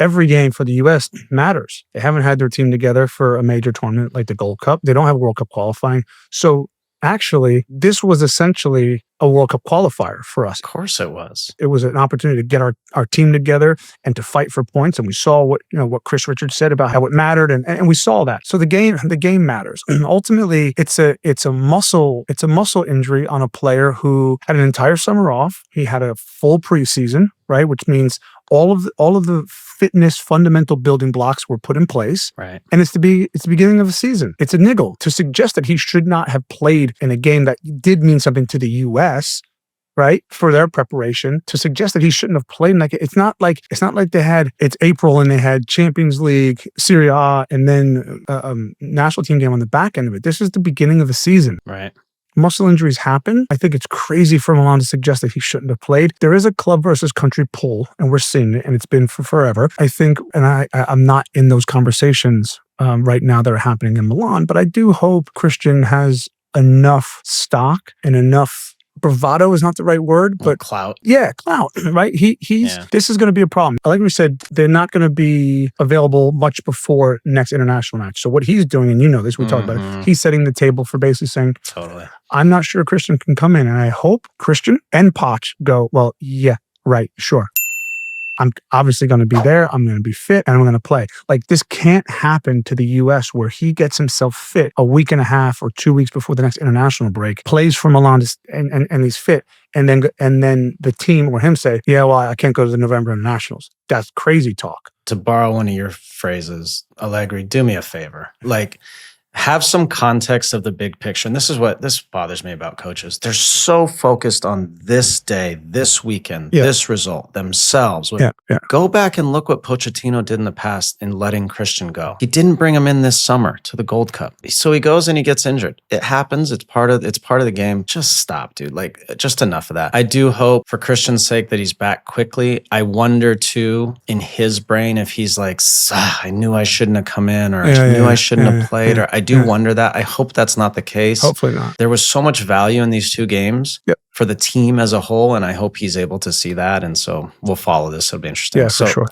every game for the U.S. matters. They haven't had their team together for a major tournament like the Gold Cup. They don't have World Cup qualifying. So actually, this was essentially a World Cup qualifier for us. Of course it was. It was an opportunity to get our team together and to fight for points. And we saw what Chris Richards said about how it mattered, and we saw that. So the game matters. And ultimately, it's a muscle injury on a player who had an entire summer off. He had a full preseason, right? Which means all of the fitness fundamental building blocks were put in place. Right. And it's the beginning of a season. It's a niggle to suggest that he should not have played in a game that did mean something to the U.S., right, for their preparation, to suggest that he shouldn't have played. Like it's not like it's April and they had Champions League, Serie A, and then national team game on the back end of it. This is the beginning of the season. Right. Muscle injuries happen. I think it's crazy for Milan to suggest that he shouldn't have played. There is a club versus country pull, and we're seeing it, and it's been for forever. I think, and I'm not in those conversations right now that are happening in Milan, but I do hope Christian has enough stock and enough bravado is not the right word, but clout. Yeah, clout, right? This is going to be a problem. Like we said, they're not going to be available much before next international match. So what he's doing, and you know this, we talked about it, he's setting the table for basically saying, totally, I'm not sure Christian can come in. And I hope Christian and Poch go, well, yeah, right, sure. I'm obviously going to be there. I'm going to be fit and I'm going to play. Like this can't happen to the U.S. where he gets himself fit a week and a half or 2 weeks before the next international break, plays for Milan and he's fit. And then the team or him say, yeah, well, I can't go to the November internationals. That's crazy talk. To borrow one of your phrases, Allegri, do me a favor. Like, have some context of the big picture. And this bothers me about coaches. They're so focused on this day, this weekend, this result, themselves. Go back and look what Pochettino did in the past in letting Christian go. He didn't bring him in this summer to the Gold Cup. So he goes and he gets injured. It happens. It's part of the game. Just stop, dude. Like, just enough of that. I do hope for Christian's sake that he's back quickly. I wonder too, in his brain, if he's like, I knew I shouldn't have come in, or I knew I shouldn't have played, or I do wonder that. I hope that's not the case. Hopefully not. There was so much value in these two games for the team as a whole, and I hope he's able to see that. And so we'll follow this. It'll be interesting. Yeah, for sure.